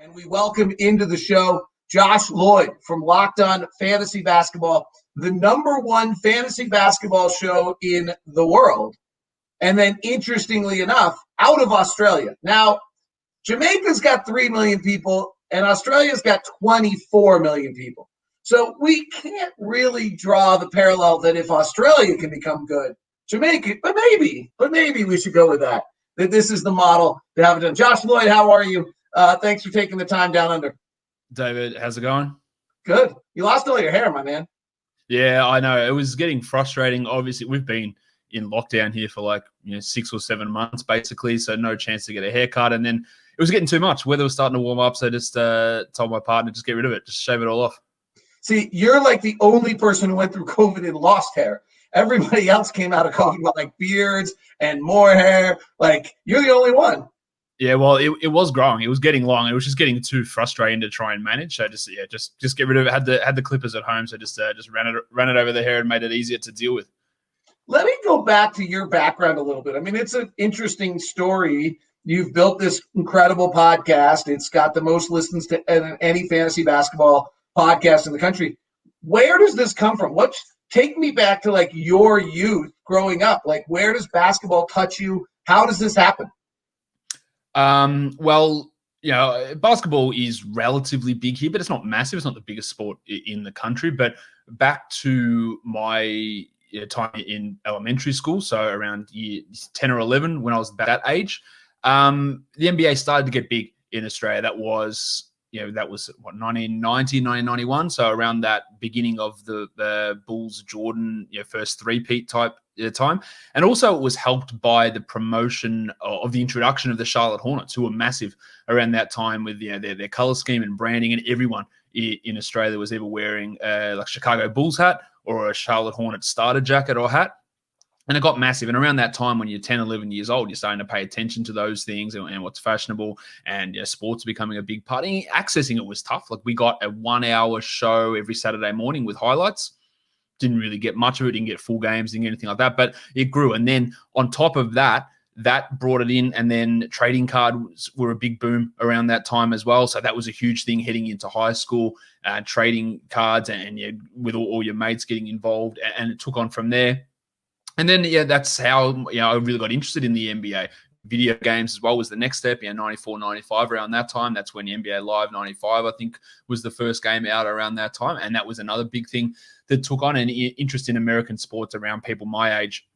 And we welcome into the show Josh Lloyd from Locked On Fantasy Basketball, the #1 fantasy basketball show in the world. And then, interestingly enough, out of Australia. Now, Jamaica's got 3 million people, and Australia's got 24 million people. So we can't really draw the parallel that if Australia can become good, Jamaica, but maybe we should go with that this is the model to have it done. Josh Lloyd, how are you? Thanks for taking the time down under. David, how's it going? Good. You lost all your hair, my man. Yeah, I know. It was getting frustrating. Obviously, we've been in lockdown here for 6 or 7 months, basically, so no chance to get a haircut. And then it was getting too much. Weather was starting to warm up, so I just told my partner, just get rid of it. Just shave it all off. See, you're like the only person who went through COVID and lost hair. Everybody else came out of COVID with beards and more hair. You're the only one. Yeah, well, it was growing. It was getting long. It was just getting too frustrating to try and manage. So just get rid of it. Had the clippers at home, so just ran it over the hair and made it easier to deal with. Let me go back to your background a little bit. I mean, it's an interesting story. You've built this incredible podcast. It's got the most listens to any fantasy basketball podcast in the country. Where does this come from? Take me back to your youth growing up. Where does basketball touch you? How does this happen? Well, basketball is relatively big here, but it's not massive. It's not the biggest sport in the country. But back to my time in elementary school, so around year 10 or 11, when I was that age, the NBA started to get big in Australia. That was 1990, 1991. So around that beginning of the Bulls Jordan first three-peat type time. And also it was helped by the promotion of the introduction of the Charlotte Hornets, who were massive around that time with their color scheme and branding, and everyone in Australia was either wearing Chicago Bulls hat or a Charlotte Hornets starter jacket or hat. And it got massive. And around that time, when you're 10, 11 years old, you're starting to pay attention to those things and what's fashionable, and sports becoming a big part. And accessing it was tough. We got a 1-hour show every Saturday morning with highlights. Didn't really get much of it. Didn't get full games, didn't get anything like that. But it grew. And then on top of that brought it in. And then trading cards were a big boom around that time as well. So that was a huge thing heading into high school, trading cards and with all your mates getting involved. And it took on from there. And then, that's how, I really got interested in the NBA. Video games as well was the next step, 94, 95 around that time. That's when the NBA Live 95, I think, was the first game out around that time. And that was another big thing that took on. An interest in American sports around people my age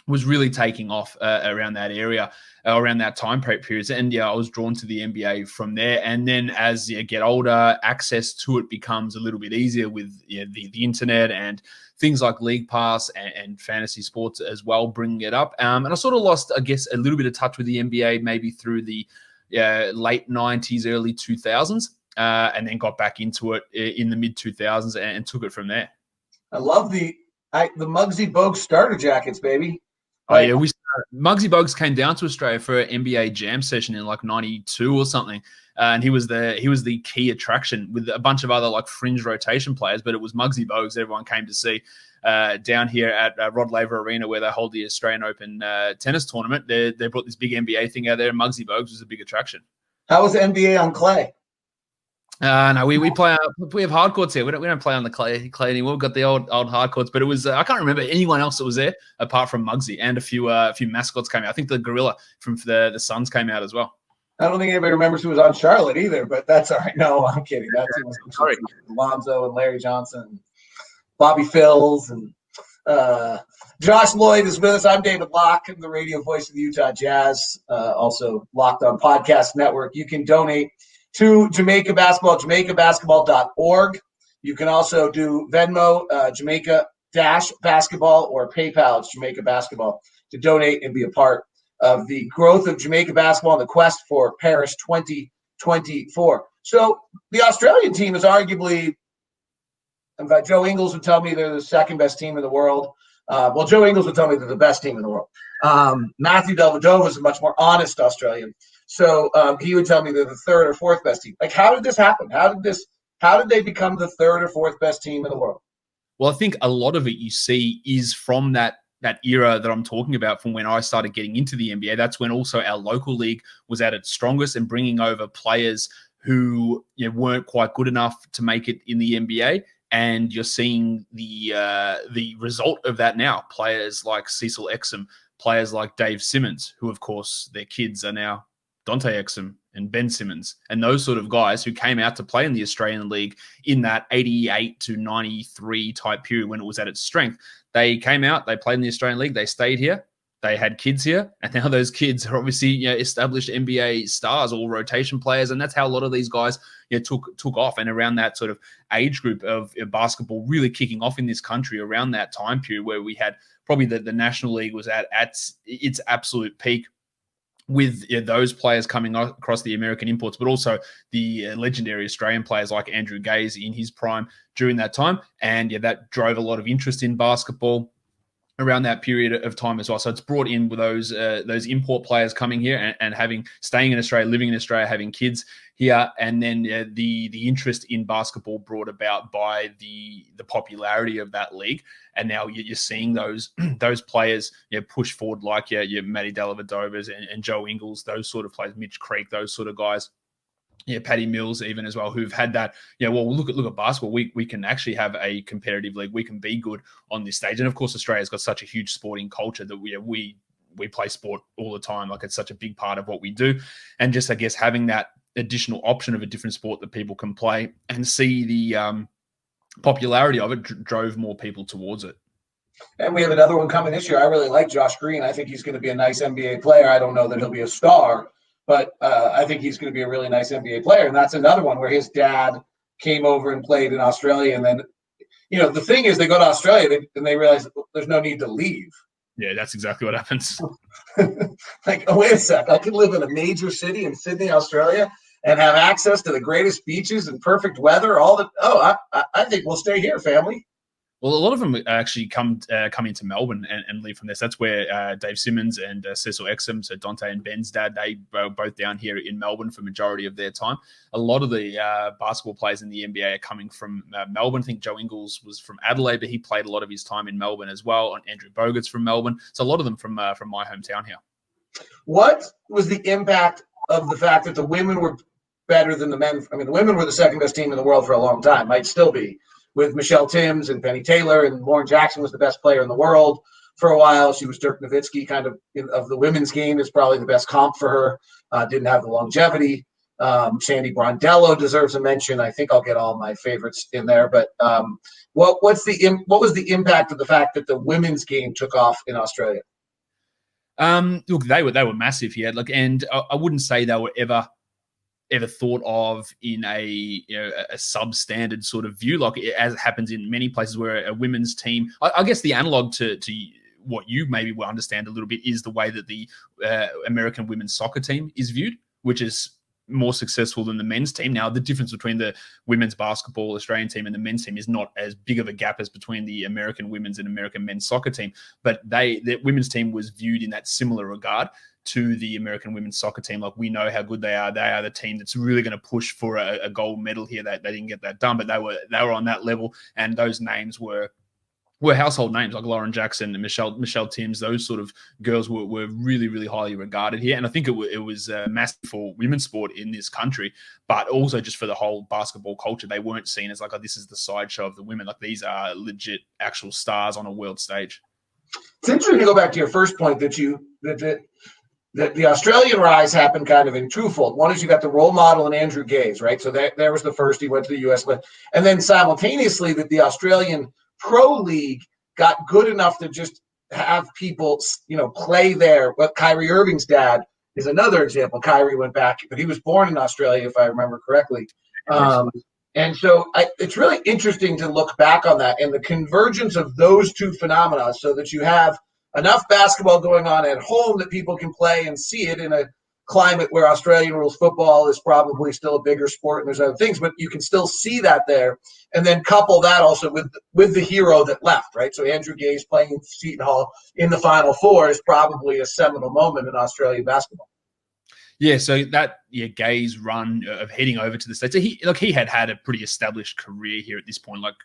was really taking off around that area, around that time period. And I was drawn to the NBA from there. And then as you get older, access to it becomes a little bit easier with the internet and things like League Pass and fantasy sports as well, bringing it up. And I sort of lost, I guess, a little bit of touch with the NBA maybe through the late 90s, early 2000s, and then got back into it in the mid 2000s and took it from there. I love the Muggsy Bogues starter jackets, baby. Oh, yeah. Muggsy Bogues came down to Australia for an NBA jam session in 92 or something. And he was the key attraction with a bunch of other fringe rotation players, but it was Muggsy Bogues everyone came to see down here at Rod Laver Arena, where they hold the Australian Open tennis tournament. They brought this big NBA thing out there, and Muggsy Bogues was a big attraction. How was the NBA on clay? No, we play. We have hard courts here. We don't play on the clay anymore. We've got the old hard courts, but it was I can't remember anyone else that was there apart from Muggsy, and a few mascots came out. I think the gorilla from the Suns came out as well. I don't think anybody remembers who was on Charlotte either, but that's all right. No, I'm kidding. That's sorry. Lonzo and Larry Johnson, and Bobby Phills, and Josh Lloyd is with us. I'm David Locke. I'm the radio voice of the Utah Jazz, also Locked On Podcast Network. You can donate to Jamaica Basketball, jamaicabasketball.org. You can also do Venmo, Jamaica-Basketball, or PayPal, it's Jamaica Basketball, to donate and be a part of the growth of Jamaica Basketball and the quest for Paris 2024. So the Australian team is arguably, in fact, Joe Ingles would tell me they're the second best team in the world. Well, Joe Ingles would tell me they're the best team in the world. Matthew Dellavedova is a much more honest Australian. So he would tell me they're the third or fourth best team. How did this happen? How did they become the third or fourth best team in the world? Well, I think a lot of it you see is from that era that I'm talking about, from when I started getting into the NBA. That's when also our local league was at its strongest and bringing over players who weren't quite good enough to make it in the NBA. And you're seeing the result of that now. Players like Cecil Exum, players like Dave Simmons, who, of course, their kids are now Dante Exum and Ben Simmons, and those sort of guys who came out to play in the Australian League in that 88 to 93 type period when it was at its strength. They came out, they played in the Australian League, they stayed here, they had kids here, and now those kids are obviously established NBA stars, all rotation players, and that's how a lot of these guys took off. And around that sort of age group of basketball really kicking off in this country around that time period where we had probably the National League was at its absolute peak, with those players coming across the American imports, but also the legendary Australian players like Andrew Gaze in his prime during that time. And that drove a lot of interest in basketball around that period of time as well. So it's brought in with those import players coming here and staying in Australia, living in Australia, having kids here, and then the interest in basketball brought about by the popularity of that league. And now you're seeing those players push forward, like your Matty Dellavedovas and Joe Ingles, those sort of players, Mitch Creek, those sort of guys. Patty Mills even as well, who've had that. Well, look at basketball. We can actually have a competitive league. We can be good on this stage. And of course, Australia's got such a huge sporting culture that we play sport all the time. Like, it's such a big part of what we do. And just, I guess, having that additional option of a different sport that people can play and see the popularity of it drove more people towards it. And we have another one coming this year. I really like Josh Green. I think he's going to be a nice NBA player. I don't know that he'll be a star, but I think he's going to be a really nice NBA player. And that's another one where his dad came over and played in Australia. And then, the thing is, they go to Australia and they realize there's no need to leave. Yeah, that's exactly what happens. Like, oh, wait a sec. I can live in a major city in Sydney, Australia, and have access to the greatest beaches and perfect weather. I think we'll stay here, family. Well, a lot of them actually come into Melbourne and leave from there. So that's where Dave Simmons and Cecil Exum, so Dante and Ben's dad, they were both down here in Melbourne for majority of their time. A lot of the basketball players in the NBA are coming from Melbourne. I think Joe Ingles was from Adelaide, but he played a lot of his time in Melbourne as well. And Andrew Bogut's from Melbourne. So a lot of them from my hometown here. What was the impact of the fact that the women were better than the men? I mean, the women were the second best team in the world for a long time, might still be, with Michelle Timms and Penny Taylor, and Lauren Jackson was the best player in the world for a while. She was Dirk Nowitzki kind of the women's game, is probably the best comp for her. Didn't have the longevity. Sandy Brondello deserves a mention. I think I'll get all my favorites in there. But what was the impact of the fact that the women's game took off in Australia? Look, they were massive here. And I wouldn't say they were ever thought of in a substandard sort of view, like as happens in many places where a women's team. I guess the analog to what you maybe will understand a little bit is the way that the American women's soccer team is viewed, which is more successful than the men's team. Now, the difference between the women's basketball Australian team and the men's team is not as big of a gap as between the American women's and American men's soccer team, but the women's team was viewed in that similar regard to the American women's soccer team. Like, we know how good they are. They are the team that's really going to push for a gold medal here. They didn't get that done, but they were on that level, and those names were household names like Lauren Jackson and Michelle Timms. Those sort of girls were really, really highly regarded here. And I think it was massive for women's sport in this country, but also just for the whole basketball culture. They weren't seen as like, oh, this is the sideshow of the women. Like, these are legit actual stars on a world stage. It's interesting to go back to your first point that the Australian rise happened kind of in twofold. One is you got the role model in Andrew Gaze, right? So there was the first. He went to the U.S. And then simultaneously that the Australian Pro League got good enough to just have people, play there. But Kyrie Irving's dad is another example. Kyrie went back, but he was born in Australia, if I remember correctly. And so it's really interesting to look back on that and the convergence of those two phenomena, so that you have enough basketball going on at home that people can play and see it in a climate where Australian rules football is probably still a bigger sport and there's other things, but you can still see that there. And then couple that also with the hero that left, right? So Andrew Gaze playing Seton Hall in the Final Four is probably a seminal moment in Australian basketball. Yeah, so that Gaze run of heading over to the States, he had a pretty established career here at this point. Like,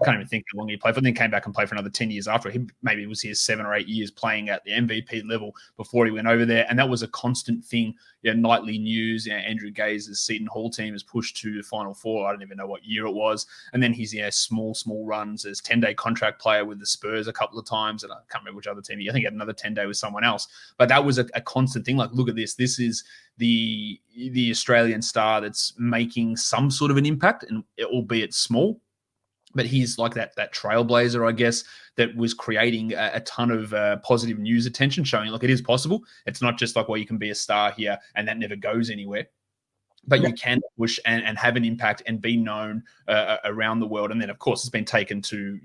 I can't even think how long he played, but then came back and played for another 10 years after. He maybe was here 7 or 8 years playing at the MVP level before he went over there. And that was a constant thing. Nightly news, Andrew Gaze's Seton Hall team is pushed to the Final Four. I don't even know what year it was. And then he's small runs as 10-day contract player with the Spurs a couple of times. And I can't remember which other team. I think he had another 10-day with someone else. But that was a constant thing. Like, look at this. This is the Australian star that's making some sort of an impact, and albeit small. But he's like that trailblazer, I guess, that was creating a ton of positive news attention, showing, look, it is possible. It's not just like, well, you can be a star here and that never goes anywhere. But you can push and have an impact and be known around the world. And then, of course, it's been taken to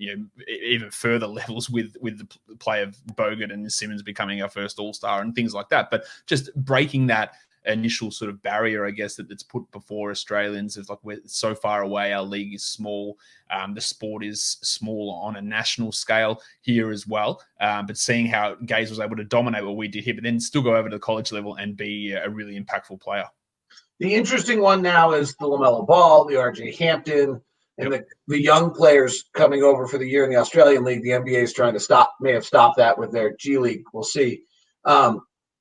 even further levels with the play of Bogut and Simmons becoming our first All-Star and things like that. But just breaking that initial sort of barrier, I guess, that's put before Australians is like, we're so far away, our league is small, the sport is small on a national scale here as well. But seeing how Gaze was able to dominate what we did here, but then still go over to the college level and be a really impactful player. The interesting one now is the LaMelo Ball, the RJ Hampton, and the young players coming over for the year in the Australian League. The NBA is trying to may have stopped that with their GLeague. We'll see.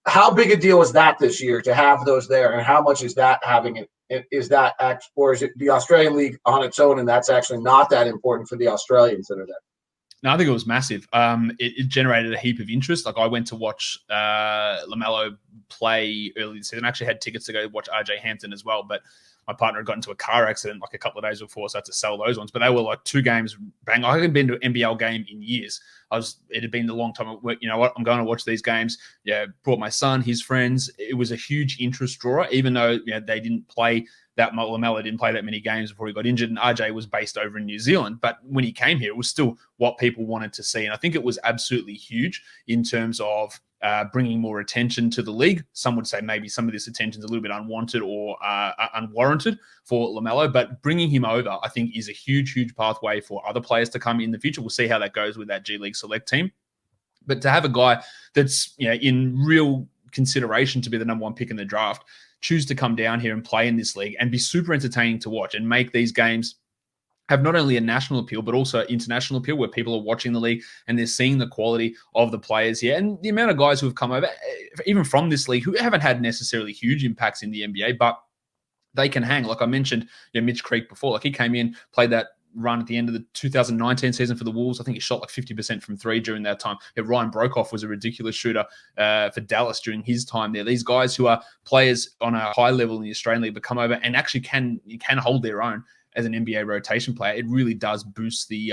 How big a deal is that this year to have those there, and how much is that having it? Is that, or is it the Australian League on its own, and that's actually not that important for the Australians that are there? No, I think it was massive. It generated a heap of interest. Like, I went to watch LaMelo play early this season. I actually had tickets to go watch RJ Hampton as well, but my partner had got into a car accident like a couple of days before, so I had to sell those ones. But they were like 2 games bang. I hadn't been to an NBL game in years. It had been a long time. You know what? I'm going to watch these games. Brought my son, his friends. It was a huge interest drawer, even though they didn't play that. LaMelo didn't play that many games before he got injured, and RJ was based over in New Zealand. But when he came here, it was still what people wanted to see. And I think it was absolutely huge in terms of bringing more attention to the league. Some would say maybe some of this attention is a little bit unwanted or unwarranted for LaMelo, but bringing him over, I think, is a huge, huge pathway for other players to come in the future. We'll see how that goes with that GLeague select team. But to have a guy that's in real consideration to be the number 1 pick in the draft, choose to come down here and play in this league and be super entertaining to watch and make these games have not only a national appeal, but also international appeal, where people are watching the league and they're seeing the quality of the players here and the amount of guys who have come over, even from this league, who haven't had necessarily huge impacts in the NBA, but they can hang. Like I mentioned, Mitch Creek before, like he came in, played that run at the end of the 2019 season for the Wolves. I think he shot like 50% from 3 during that time. Ryan Brokoff was a ridiculous shooter for Dallas during his time there. These guys who are players on a high level in the Australian League but come over and actually can hold their own as an NBA rotation player. It really does boost the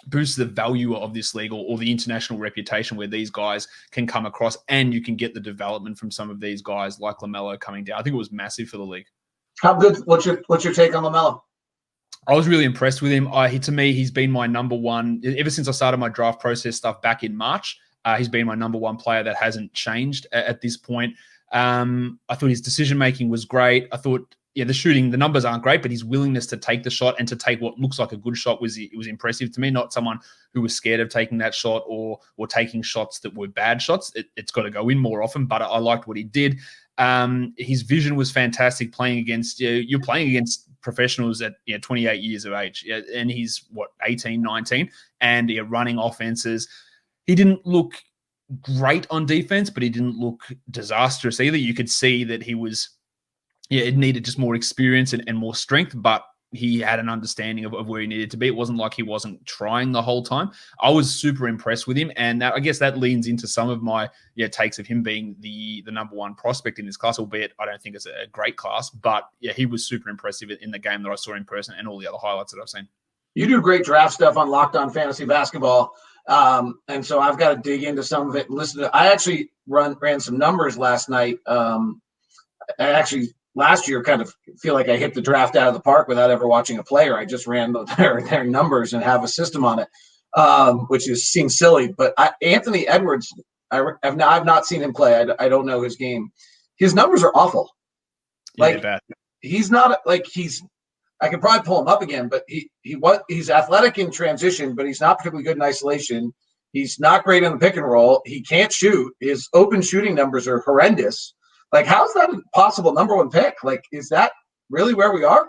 value of this league or the international reputation, where these guys can come across and you can get the development from some of these guys like LaMelo coming down. I think it was massive for the league. How good? What's your take on LaMelo? I was really impressed with him. To me, he's been my number 1 ever since I started my draft process stuff back in March. He's been my number 1 player. That hasn't changed at this point. I thought his decision making was great. I thought, the shooting, the numbers aren't great, but his willingness to take the shot and to take what looks like a good shot was impressive to me. Not someone who was scared of taking that shot or taking shots that were bad shots. It's got to go in more often, but I liked what he did. His vision was fantastic. Playing against you're playing against professionals at 28 years of age, and he's 18, 19, and running offenses. He didn't look great on defense, but he didn't look disastrous either. You could see that he was. It needed just more experience and more strength, but he had an understanding of where he needed to be. It wasn't like he wasn't trying the whole time. I was super impressed with him, and I guess that leans into some of my takes of him being the number 1 prospect in this class, albeit I don't think it's a great class. But he was super impressive in the game that I saw in person and all the other highlights that I've seen. You do great draft stuff on Locked On Fantasy Basketball, and so I've got to dig into some of it and listen to. I actually ran some numbers last night. Last year, kind of feel like I hit the draft out of the park without ever watching a player. I just ran their numbers and have a system on it, which seems silly. But Anthony Edwards, I've not seen him play. I don't know his game. His numbers are awful. He's not like I could probably pull him up again, but he's athletic in transition, but he's not particularly good in isolation. He's not great in the pick and roll. He can't shoot. His open shooting numbers are horrendous. Like, how's that a possible number 1 pick? Like, is that really where we are?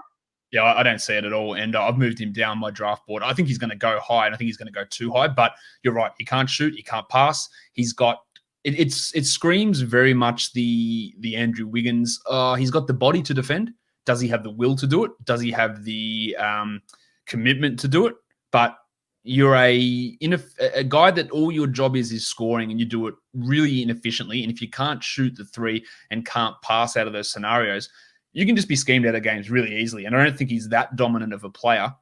Yeah, I don't see it at all. And I've moved him down my draft board. I think he's going to go high, and I think he's going to go too high. But you're right. He can't shoot. He can't pass. He's got it screams very much the Andrew Wiggins. He's got the body to defend. Does he have the will to do it? Does he have the commitment to do it? But you're a guy that all your job is scoring, and you do it really inefficiently. And if you can't shoot the three and can't pass out of those scenarios, you can just be schemed out of games really easily. And I don't think he's that dominant of a player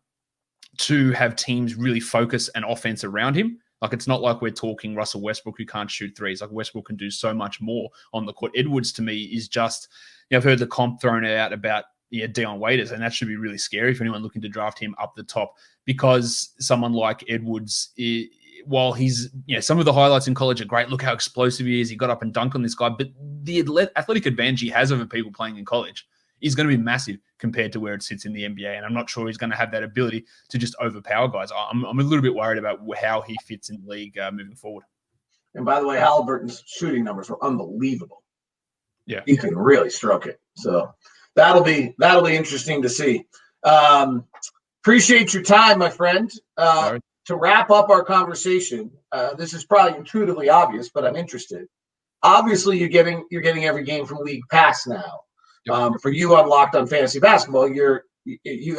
to have teams really focus an offense around him. Like, it's not like we're talking Russell Westbrook who can't shoot threes. Like, Westbrook can do so much more on the court. Edwards, to me, is just, I've heard the comp thrown out about Dion Waiters, and that should be really scary for anyone looking to draft him up the top, because someone like Edwards, while he's, some of the highlights in college are great. Look how explosive he is. He got up and dunked on this guy. But the athletic advantage he has over people playing in college is going to be massive compared to where it sits in the NBA. And I'm not sure he's going to have that ability to just overpower guys. I'm a little bit worried about how he fits in the league moving forward. And by the way, Halliburton's shooting numbers were unbelievable. Yeah. He can really stroke it. So that'll be interesting to see. Appreciate your time, my friend. To wrap up our conversation, this is probably intuitively obvious, but I'm interested. Obviously, you're getting every game from League Pass now. Yep. For you on Locked On Fantasy Basketball, you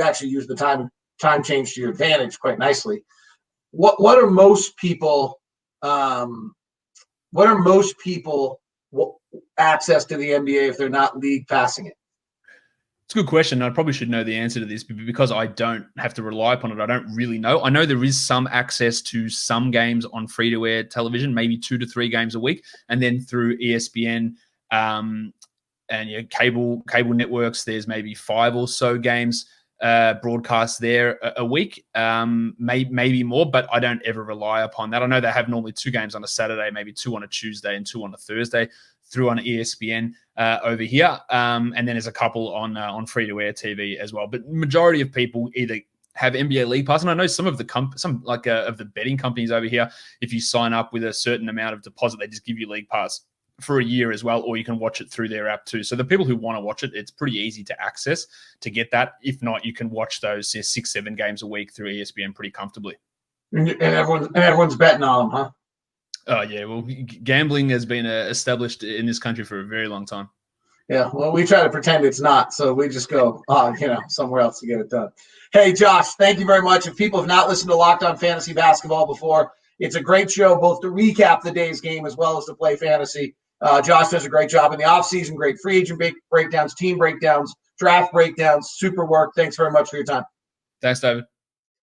actually use the time change to your advantage quite nicely. What are most people access to the NBA if they're not league passing it? It's a good question. I probably should know the answer to this, but because I don't have to rely upon it, I don't really know. I know there is some access to some games on free-to-air television, maybe 2 to 3 games a week, and then through ESPN and cable networks, there's maybe 5 or so games broadcast there a week, maybe more, but I don't ever rely upon that. I know they have normally 2 games on a Saturday, maybe 2 on a Tuesday and 2 on a Thursday through on ESPN over here, and then there's a couple on free-to-air TV as well. But majority of people either have NBA League Pass, and I know some of the of the betting companies over here, if you sign up with a certain amount of deposit, they just give you League Pass for a year as well, or you can watch it through their app too. So the people who want to watch it, it's pretty easy to access to get that. If not, you can watch those 6-7 games a week through ESPN pretty comfortably. And everyone's betting on them, huh? Oh yeah, well, gambling has been established in this country for a very long time. Yeah, well, we try to pretend it's not, so we just go, somewhere else to get it done. Hey, Josh, thank you very much. If people have not listened to Locked On Fantasy Basketball before, it's a great show both to recap the day's game as well as to play fantasy. Josh does a great job in the offseason, great free agent breakdowns, team breakdowns, draft breakdowns, super work. Thanks very much for your time. Thanks, David.